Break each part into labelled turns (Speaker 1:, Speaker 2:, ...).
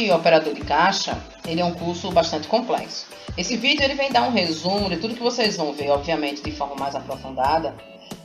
Speaker 1: de operador de caixa, ele é um curso bastante complexo. Esse vídeo ele vem dar um resumo de tudo que vocês vão ver, obviamente, de forma mais aprofundada,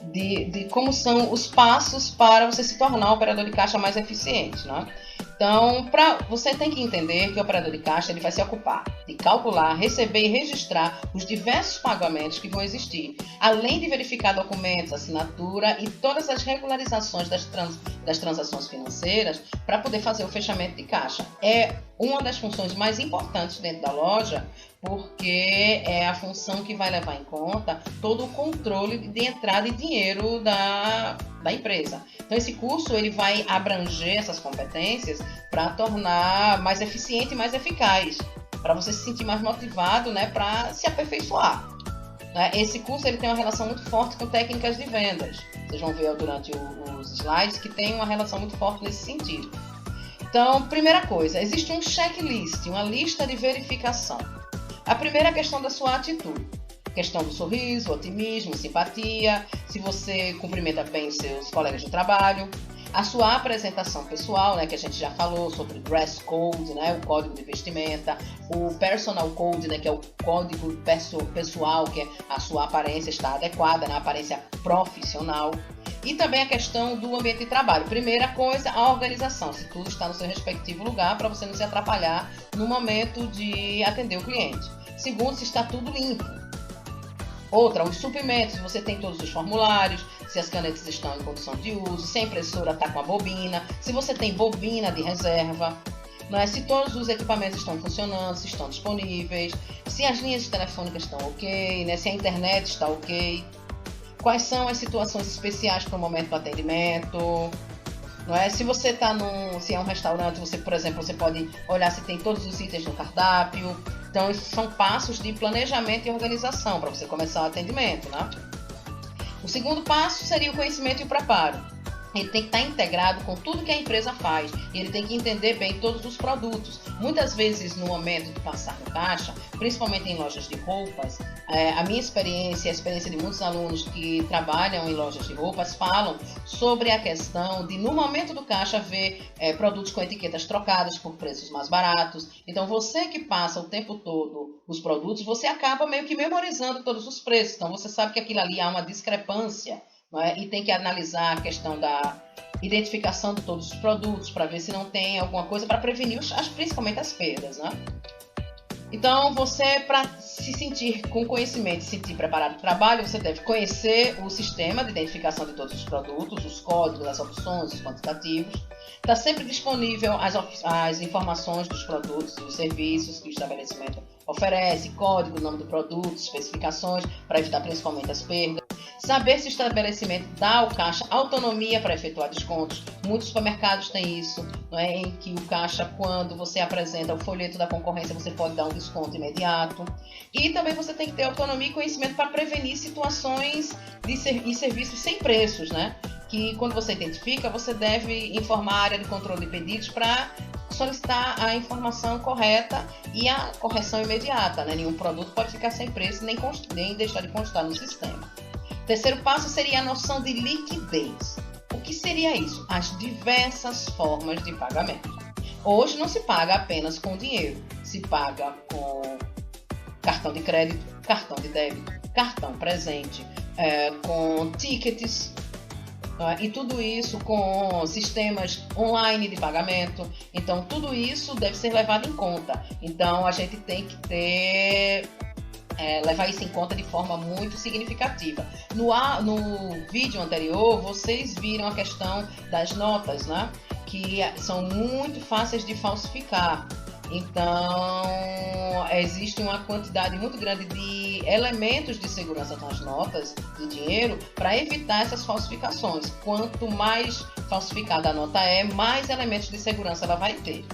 Speaker 1: de como são os passos para você se tornar um operador de caixa mais eficiente, né? Então, você tem que entender que o operador de caixa ele vai se ocupar de calcular, receber e registrar os diversos pagamentos que vão existir, além de verificar documentos, assinatura e todas as regularizações das transações financeiras para poder fazer o fechamento de caixa. É uma das funções mais importantes dentro da loja, porque é a função que vai levar em conta todo o controle de entrada de dinheiro da empresa. Então esse curso ele vai abranger essas competências para tornar mais eficiente e mais eficaz, para você se sentir mais motivado, né, para se aperfeiçoar. Esse curso ele tem uma relação muito forte com técnicas de vendas. Vocês vão ver durante os slides que tem uma relação muito forte nesse sentido. Então, primeira coisa, existe um checklist, uma lista de verificação. A primeira é a questão da sua atitude. Questão do sorriso, otimismo, simpatia, se você cumprimenta bem os seus colegas de trabalho, a sua apresentação pessoal, né, que a gente já falou sobre dress code, né, o código de vestimenta, o personal code, né, que é o código pessoal, que é a sua aparência está adequada, né, a aparência profissional. E também a questão do ambiente de trabalho. Primeira coisa, a organização, se tudo está no seu respectivo lugar para você não se atrapalhar no momento de atender o cliente. Segundo, se está tudo limpo. Outra, os suprimentos, você tem todos os formulários, se as canetas estão em condição de uso, se a impressora está com a bobina, se você tem bobina de reserva, se todos os equipamentos estão funcionando, se estão disponíveis, se as linhas telefônicas estão ok, se a internet está ok, quais são as situações especiais para o momento do atendimento. Se você está se é um restaurante, você, por exemplo, você pode olhar se tem todos os itens no cardápio. Então, esses são passos de planejamento e organização para você começar o atendimento, né? O segundo passo seria o conhecimento e o preparo. Ele tem que estar integrado com tudo que a empresa faz. E ele tem que entender bem todos os produtos. Muitas vezes, no momento de passar no caixa, principalmente em lojas de roupas, a minha experiência e a experiência de muitos alunos que trabalham em lojas de roupas falam sobre a questão de, no momento do caixa, ver produtos com etiquetas trocadas por preços mais baratos. Então, você que passa o tempo todo os produtos, você acaba meio que memorizando todos os preços. Então, você sabe que aquilo ali há uma discrepância. E tem que analisar a questão da identificação de todos os produtos para ver se não tem alguma coisa para prevenir, principalmente as perdas, né? Então, você, para se sentir com conhecimento, se sentir preparado para o trabalho, você deve conhecer o sistema de identificação de todos os produtos, os códigos, as opções, os quantitativos. Está sempre disponível as informações dos produtos, dos serviços que o estabelecimento oferece, código, nome do produto, especificações, para evitar principalmente as perdas. Saber se o estabelecimento dá ao caixa autonomia para efetuar descontos. Muitos supermercados têm isso, em que o caixa, quando você apresenta o folheto da concorrência, você pode dar um desconto imediato. E também você tem que ter autonomia e conhecimento para prevenir situações e serviços sem preços, que quando você identifica, você deve informar a área de controle de pedidos para solicitar a informação correta e a correção imediata. Nenhum produto pode ficar sem preço nem deixar de constar no sistema. Terceiro passo seria a noção de liquidez. O que seria isso? As diversas formas de pagamento. Hoje não se paga apenas com dinheiro, se paga com cartão de crédito, cartão de débito, cartão presente, com tickets, e tudo isso com sistemas online de pagamento. Então, tudo isso deve ser levado em conta. Então, a gente tem que levar isso em conta de forma muito significativa. No vídeo anterior, vocês viram a questão das notas, que são muito fáceis de falsificar. Então, existe uma quantidade muito grande de elementos de segurança nas notas de dinheiro para evitar essas falsificações. Quanto mais falsificada a nota mais elementos de segurança ela vai ter.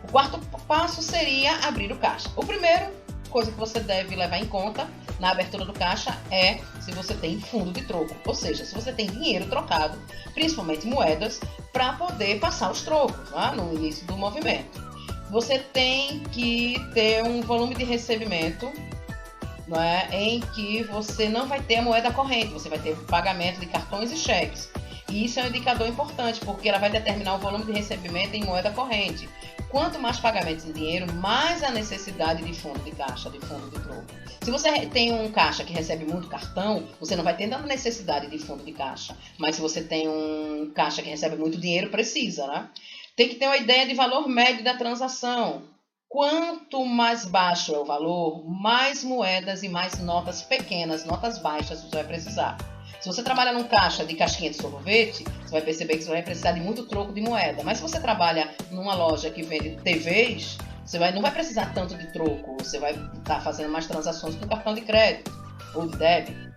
Speaker 1: O quarto passo seria abrir o caixa. O primeiro coisa que você deve levar em conta na abertura do caixa é se você tem fundo de troco, ou seja, se você tem dinheiro trocado, principalmente moedas, para poder passar os trocos no início do movimento. Você tem que ter um volume de recebimento em que você não vai ter a moeda corrente, você vai ter pagamento de cartões e cheques. E isso é um indicador importante, porque ela vai determinar o volume de recebimento em moeda corrente. quanto mais pagamentos em dinheiro, mais a necessidade de fundo de caixa, de fundo de troco. Se você tem um caixa que recebe muito cartão, você não vai ter tanta necessidade de fundo de caixa. Mas se você tem um caixa que recebe muito dinheiro, precisa, né? Tem que ter uma ideia de valor médio da transação. Quanto mais baixo é o valor, mais moedas e mais notas pequenas, notas baixas você vai precisar. Se você trabalha num caixa de casquinha de sorvete, você vai perceber que você vai precisar de muito troco de moeda. Mas se você trabalha numa loja que vende TVs, você não vai precisar tanto de troco. Você vai estar fazendo mais transações com cartão de crédito ou de débito.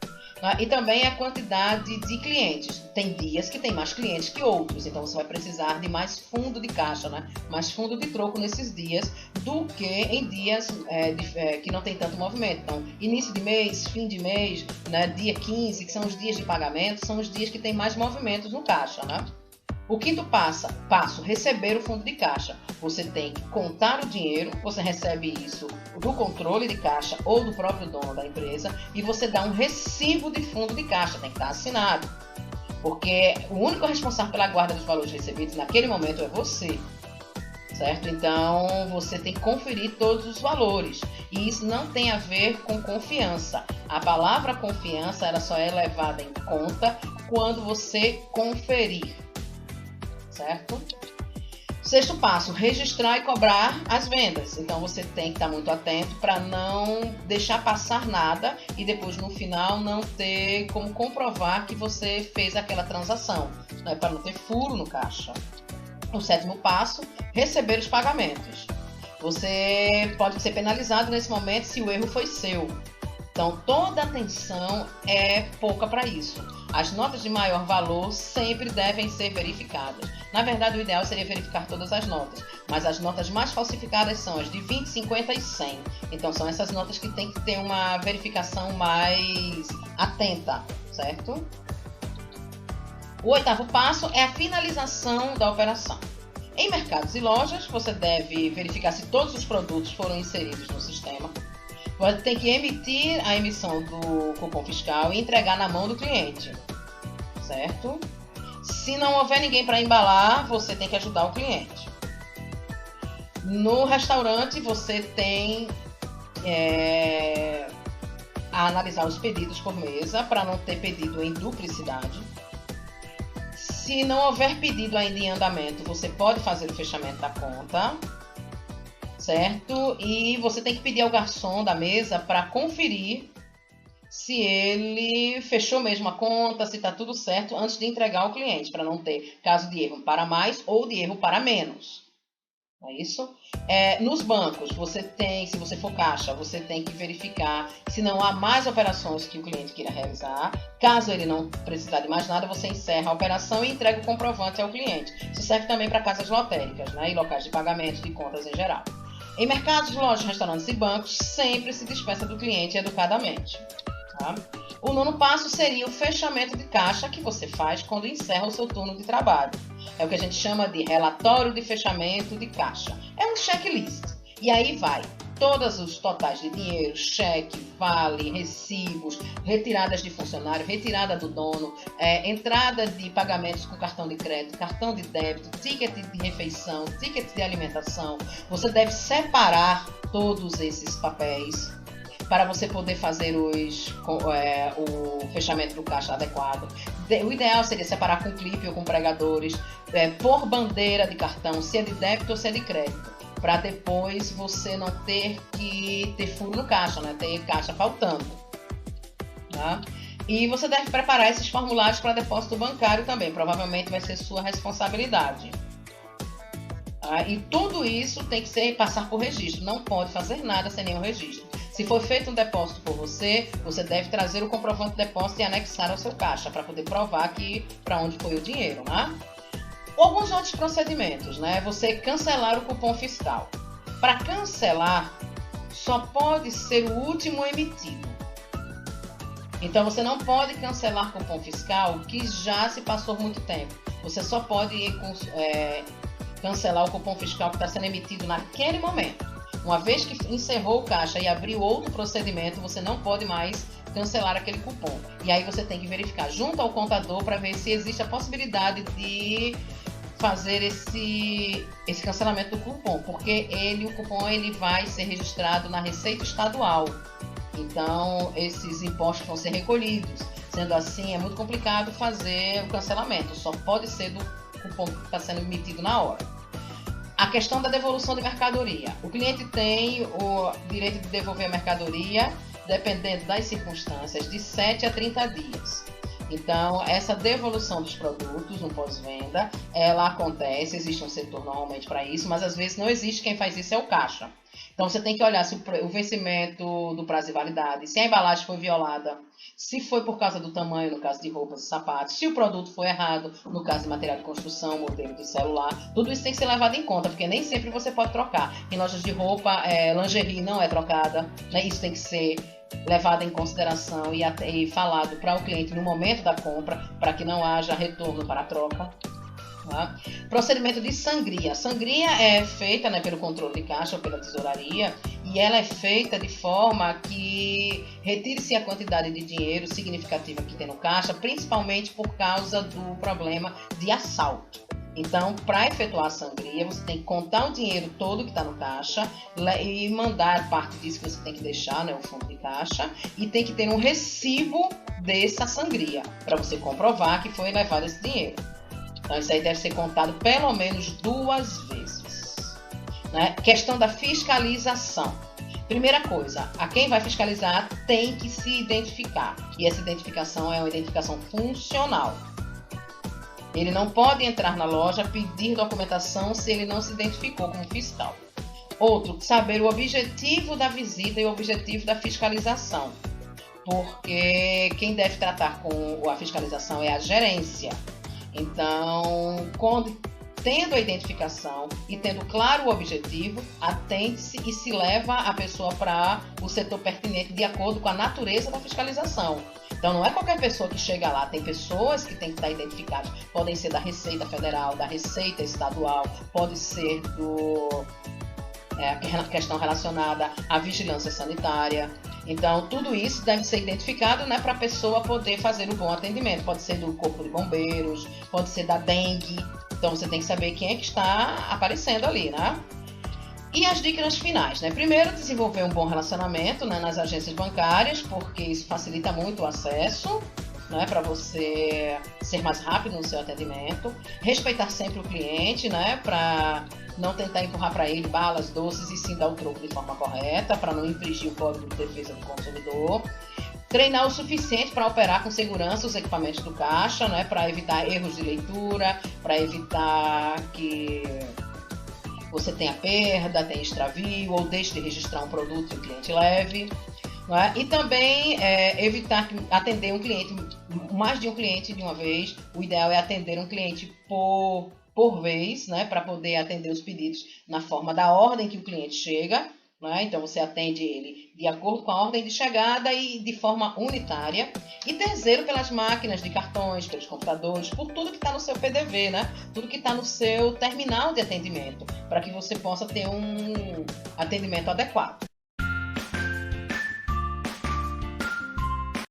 Speaker 1: E também a quantidade de clientes. Tem dias que tem mais clientes que outros, então você vai precisar de mais fundo de caixa, né? Mais fundo de troco nesses dias do que em dias que não tem tanto movimento. Então, início de mês, fim de mês, né? Dia 15, que são os dias de pagamento, são os dias que tem mais movimentos no caixa, né? O quinto passo, receber o fundo de caixa. Você tem que contar o dinheiro, você recebe isso do controle de caixa ou do próprio dono da empresa e você dá um recibo de fundo de caixa, tem que estar assinado. Porque o único responsável pela guarda dos valores recebidos naquele momento é você, certo? Então, você tem que conferir todos os valores. E isso não tem a ver com confiança. A palavra confiança ela só é levada em conta quando você conferir. Certo? Sexto passo, registrar e cobrar as vendas. Então você tem que estar muito atento para não deixar passar nada e depois no final não ter como comprovar que você fez aquela transação, né? Para não ter furo no caixa. O sétimo passo, receber os pagamentos. Você pode ser penalizado nesse momento se o erro foi seu. Então, toda atenção é pouca para isso. As notas de maior valor sempre devem ser verificadas. Na verdade, o ideal seria verificar todas as notas, mas as notas mais falsificadas são as de 20, 50 e 100. Então, são essas notas que tem que ter uma verificação mais atenta, certo? O oitavo passo é a finalização da operação. Em mercados e lojas, você deve verificar se todos os produtos foram inseridos no sistema. Você tem que emitir a emissão do cupom fiscal e entregar na mão do cliente, certo? Se não houver ninguém para embalar, você tem que ajudar o cliente. No restaurante, você tem a analisar os pedidos por mesa para não ter pedido em duplicidade. Se não houver pedido ainda em andamento, você pode fazer o fechamento da conta. Certo? E você tem que pedir ao garçom da mesa para conferir se ele fechou mesmo a conta, se está tudo certo antes de entregar ao cliente, para não ter caso de erro para mais ou de erro para menos. Não é isso? Nos bancos, se você for caixa, você tem que verificar se não há mais operações que o cliente queira realizar. Caso ele não precisar de mais nada, você encerra a operação e entrega o comprovante ao cliente. Isso serve também para casas lotéricas, né? E locais de pagamento de contas em geral. Em mercados, lojas, restaurantes e bancos, sempre se despeça do cliente educadamente. Tá? O nono passo seria o fechamento de caixa que você faz quando encerra o seu turno de trabalho. É o que a gente chama de relatório de fechamento de caixa. É um checklist. E aí vai todos os totais de dinheiro, cheque, vale, recibos, retiradas de funcionário, retirada do dono, entrada de pagamentos com cartão de crédito, cartão de débito, ticket de refeição, ticket de alimentação. Você deve separar todos esses papéis para você poder fazer o fechamento do caixa adequado. O ideal seria separar com clipe ou com pregadores, por bandeira de cartão, se é de débito ou se é de crédito, para depois você não ter que ter furo no caixa, né? Ter caixa faltando. Tá? E você deve preparar esses formulários para depósito bancário também, provavelmente vai ser sua responsabilidade. Tá? E tudo isso tem que passar por registro, não pode fazer nada sem nenhum registro. Se for feito um depósito por você, você deve trazer o comprovante de depósito e anexar ao seu caixa, para poder provar para onde foi o dinheiro, né? Alguns outros procedimentos, né? Você cancelar o cupom fiscal. Para cancelar, só pode ser o último emitido. Então, você não pode cancelar cupom fiscal que já se passou muito tempo. Você só pode cancelar o cupom fiscal que está sendo emitido naquele momento. Uma vez que encerrou o caixa e abriu outro procedimento, você não pode mais cancelar aquele cupom. E aí você tem que verificar junto ao contador para ver se existe a possibilidade de fazer esse cancelamento do cupom, porque o cupom ele vai ser registrado na Receita Estadual. Então, esses impostos vão ser recolhidos. Sendo assim, é muito complicado fazer o cancelamento. Só pode ser do cupom que está sendo emitido na hora. A questão da devolução de mercadoria. O cliente tem o direito de devolver a mercadoria, dependendo das circunstâncias, de 7 a 30 dias. Então, essa devolução dos produtos no pós-venda, ela acontece, existe um setor normalmente para isso, mas às vezes não existe, quem faz isso é o caixa. Então, você tem que olhar se o vencimento do prazo de validade, se a embalagem foi violada, se foi por causa do tamanho, no caso de roupas e sapatos, se o produto foi errado, no caso de material de construção, modelo de celular, tudo isso tem que ser levado em conta, porque nem sempre você pode trocar. Em lojas de roupa, lingerie não é trocada, né? Isso tem que ser levado em consideração e falado para o cliente no momento da compra, para que não haja retorno para a troca. Tá? Procedimento de sangria. A sangria é feita, né, pelo controle de caixa ou pela tesouraria, e ela é feita de forma que retire-se a quantidade de dinheiro significativa que tem no caixa, principalmente por causa do problema de assalto. Então, para efetuar a sangria, você tem que contar o dinheiro todo que está no caixa e mandar parte disso que você tem que deixar, né, o fundo de caixa, e tem que ter um recibo dessa sangria, para você comprovar que foi levado esse dinheiro. Então, isso aí deve ser contado pelo menos 2 vezes. Né? Questão da fiscalização. Primeira coisa, a quem vai fiscalizar tem que se identificar. E essa identificação é uma identificação funcional. Ele não pode entrar na loja, pedir documentação se ele não se identificou como fiscal. Outro, saber o objetivo da visita e o objetivo da fiscalização. Porque quem deve tratar com a fiscalização é a gerência. Então, tendo a identificação e tendo claro o objetivo, atende-se e se leva a pessoa para o setor pertinente de acordo com a natureza da fiscalização. Então, não é qualquer pessoa que chega lá, tem pessoas que têm que estar identificadas. Podem ser da Receita Federal, da Receita Estadual, pode ser a questão relacionada à vigilância sanitária. Então, tudo isso deve ser identificado, né, para a pessoa poder fazer um bom atendimento. Pode ser do Corpo de Bombeiros, pode ser da dengue. Então, você tem que saber quem é que está aparecendo ali, né? E as dicas finais, né? Primeiro, desenvolver um bom relacionamento, né, nas agências bancárias, porque isso facilita muito o acesso, né, para você ser mais rápido no seu atendimento. Respeitar sempre o cliente, né, para não tentar empurrar para ele balas doces e sim dar o troco de forma correta, para não infringir o Código de Defesa do Consumidor. Treinar o suficiente para operar com segurança os equipamentos do caixa, né, para evitar erros de leitura, para evitar que você tenha perda, tenha extravio ou deixe de registrar um produto e o cliente leve. Né? E também evitar atender um cliente, mais de um cliente de uma vez. O ideal é atender um cliente por vez, né, para poder atender os pedidos na forma da ordem que o cliente chega. Né? Então, você atende ele de acordo com a ordem de chegada e de forma unitária. E terceiro, pelas máquinas de cartões, pelos computadores, por tudo que está no seu PDV, né? Tudo que está no seu terminal de atendimento, para que você possa ter um atendimento adequado.